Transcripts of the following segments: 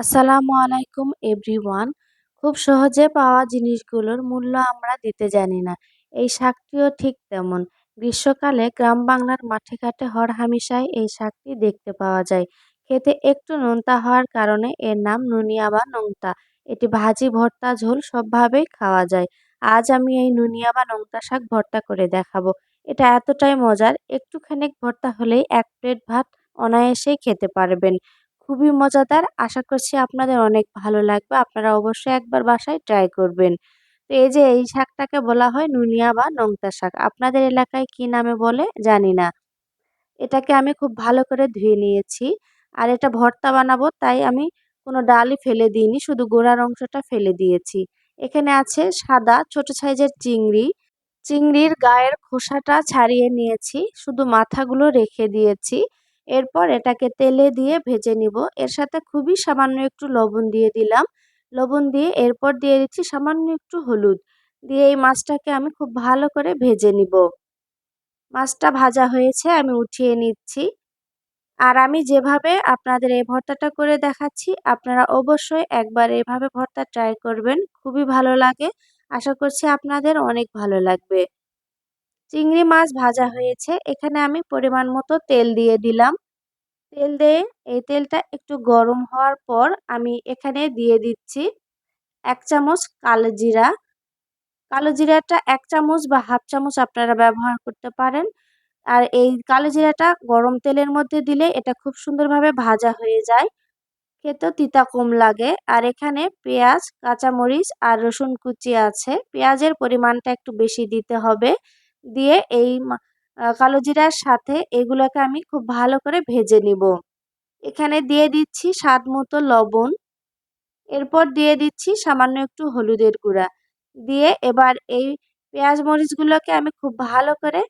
আসসালামু আলাইকুম এভরিওয়ান। খুব সহজে পাওয়া জিনিসগুলোর মূল্য আমরা দিতে জানি না। এই শাকটিও ঠিক তেমন। গ্রীষ্মকালে গ্রাম বাংলার মাঠে ঘাটে হরহামেশাই এই শাকটি দেখতে পাওয়া যায়। খেতে একটু নোনতা হওয়ার কারণে এর নাম নুনিয়া বা নোনতা। এটি ভাজি, ভর্তা, ঝোল সবভাবেই খাওয়া যায়। আজ আমি এই নুনিয়া বা নোনতা শাক ভর্তা করে দেখাবো। এটা এতটাই মজার, একটুখানি ভর্তা হলেই ১ প্লেট ভাত অনায়াসেই খেতে পারবেন। খুবই মজাদার। আশা করছি আপনাদের অনেক ভালো লাগবে। আপনারা অবশ্যই একবার বাসায় ট্রাই করবেন। তো এই যে এই শাকটাকে বলা হয় নুনিয়া বা নোনতা শাক। আপনাদের এলাকায় কি নামে বলে জানি না। এটাকে আমি খুব ভালো করে ধুয়ে নিয়েছি। আর এটা ভর্তা বানাবো তাই আমি কোনো ডালই ফেলে দিইনি। শুধু গোড়ার অংশটা ফেলে দিয়েছি। এখানে আছে সাদা ছোট সাইজের চিংড়ি। চিংড়ির গায়ের খোসাটা ছাড়িয়ে নিয়েছি, শুধু মাথাগুলো রেখে দিয়েছি। এরপর এটাকে তেলে দিয়ে ভেজে নিব। এর সাথে খুবই সামান্য একটু লবণ দিয়ে দিলাম। লবণ দিয়ে এরপর দিয়ে দিচ্ছি সামান্য একটু হলুদ। দিয়ে এই মাছটাকে আমি খুব ভালো করে ভেজে নিব। মাছটা ভাজা হয়েছে, আমি উঠিয়ে নিচ্ছি। আর আমি যেভাবে আপনাদের এই ভর্তাটা করে দেখাচ্ছি, আপনারা অবশ্যই একবার এভাবে ভর্তা ট্রাই করবেন। খুবই ভালো লাগে। আশা করছি আপনাদের অনেক ভালো লাগবে। চিংড়ি মাছ ভাজা হয়েছে। এখানে আমি পরিমাণ মতো তেল দিয়ে দিলাম। তেল দিয়ে এই তেলটা একটু গরম হওয়ার পর আমি এখানে দিয়ে দিচ্ছি ১ চামচ কালো জিরা। কালো জিরাটা ১ চামচ বা হাফ চামচ আপনারা ব্যবহার করতে পারেন। আর এই কালো জিরাটা গরম তেলের মধ্যে দিলে এটা খুব সুন্দরভাবে ভাজা হয়ে যায়। খেতেও তিতা কম লাগে। আর এখানে পেঁয়াজ, কাঁচামরিচ আর রসুন কুচি আছে। পেঁয়াজের পরিমাণটা একটু বেশি দিতে হবে। দিয়ে এই কালো জিরার সাথে এগুলোকে আমি খুব ভালো করে ভেজে নিব। এখানে দিয়ে দিচ্ছি স্বাদ মতো লবণ। এরপর দিয়ে দিচ্ছি সামান্য একটু হলুদের গুঁড়া। দিয়ে এবার এই পেঁয়াজ মরিচগুলোকে আমি খুব ভালো করে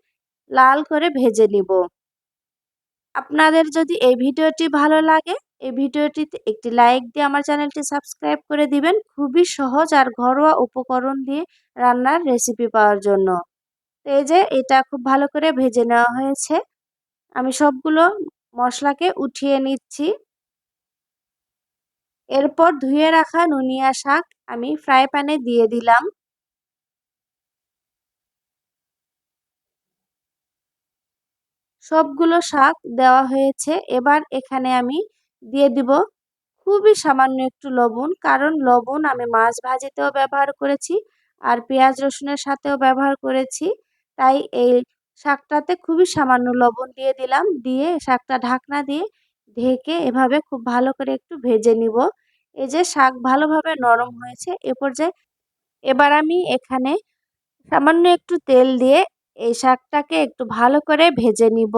লাল করে ভেজে নিব। আপনাদের যদি এই ভিডিওটি ভালো লাগে, এই ভিডিওটিতে একটি লাইক দিয়ে আমার চ্যানেলটি সাবস্ক্রাইব করে দিবেন। খুবই সহজ আর ঘরোয়া উপকরণ দিয়ে রান্নার রেসিপি পাওয়ার জন্য। তো এই যে এটা খুব ভালো করে ভেজে নেওয়া হয়েছে। আমি সবগুলো মশলাকে উঠিয়ে নিচ্ছি। এরপর ধুয়ে রাখা নুনিয়া শাক আমি ফ্রাই প্যানে দিয়ে দিলাম। সবগুলো শাক দেওয়া হয়েছে। এবার এখানে আমি দিয়ে দিব খুবই সামান্য একটু লবণ, কারণ লবণ আমি মাছ ভাজিতেও ব্যবহার করেছি আর পেঁয়াজ রসুনের সাথেও ব্যবহার করেছি। তাই এই শাকটাতে খুবই সামান্য লবণ দিয়ে দিলাম। দিয়ে শাকটা ঢাকনা দিয়ে ঢেকে এভাবে খুব ভালো করে একটু ভেজে নিব। এই যে শাক ভালোভাবে নরম হয়েছে এ পর্যায়ে এবার আমি এখানে সামান্য একটু তেল দিয়ে এই শাকটাকে একটু ভালো করে ভেজে নিব।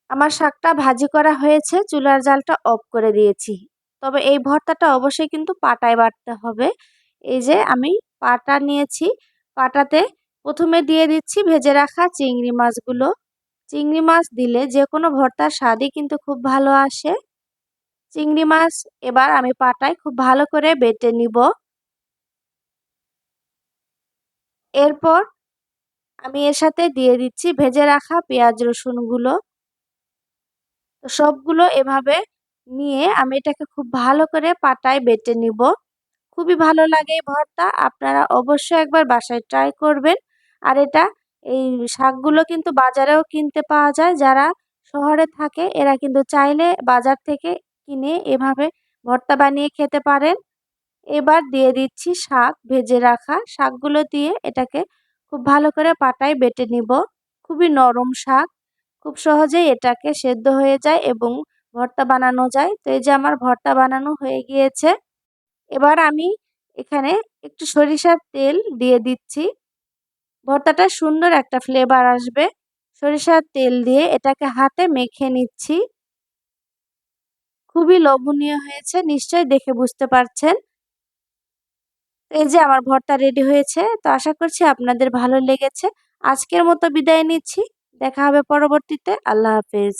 আমার শাকটা ভাজি করা হয়েছে, চুলার জালটা অফ করে দিয়েছি। তবে এই ভর্তাটা অবশ্যই কিন্তু পাটায় বাটতে হবে। এই যে আমি পাটা নিয়েছি, পাটাতে প্রথমে দিয়ে দিচ্ছি ভেজে রাখা চিংড়ি মাছগুলো। চিংড়ি মাছ দিলে যেকোনো ভর্তার স্বাদই কিন্তু খুব ভালো আসে। চিংড়ি মাছ এবার আমি পাটায় খুব ভালো করে বেটে নিব। এরপর আমি এর সাথে দিয়ে দিচ্ছি ভেজে রাখা পেঁয়াজ রসুনগুলো। তো সবগুলো এভাবে নিয়ে আমি এটাকে খুব ভালো করে পাটায় বেটে নিব। খুবই ভালো লাগে এই ভর্তা। আপনারা অবশ্যই একবার বাসায় ট্রাই করবেন। আর এটা এই শাকগুলো কিন্তু বাজারেও কিনতে পাওয়া যায়। যারা শহরে থাকে এরা কিন্তু চাইলে বাজার থেকে কিনে এভাবে ভর্তা বানিয়ে খেতে পারেন। এবার দিয়ে দিচ্ছি শাক ভেজে রাখা। শাকগুলো দিয়ে এটাকে খুব ভালো করে পাটায় বেটে নিব। খুবই নরম শাক। খুব সহজেই এটাকে সেদ্ধ হয়ে যায় এবং ভর্তা বানানো যায়। তো এই যে আমার ভর্তা বানানো হয়ে গিয়েছে। এবার আমি এখানে একটু সরিষার তেল দিয়ে দিচ্ছি। ভর্তাটা সুন্দর একটা ফ্লেভার আসবে। সরিষার তেল দিয়ে এটাকে হাতে মেখে নিচ্ছি। খুবই লোভনীয় হয়েছে, নিশ্চয়ই দেখে বুঝতে পারছেন। এই যে আমার ভর্তা রেডি হয়েছে। তো আশা করছি আপনাদের ভালো লেগেছে। আজকের মতো বিদায় নিচ্ছি। দেখা হবে পরবর্তীতে। আল্লাহ হাফেজ।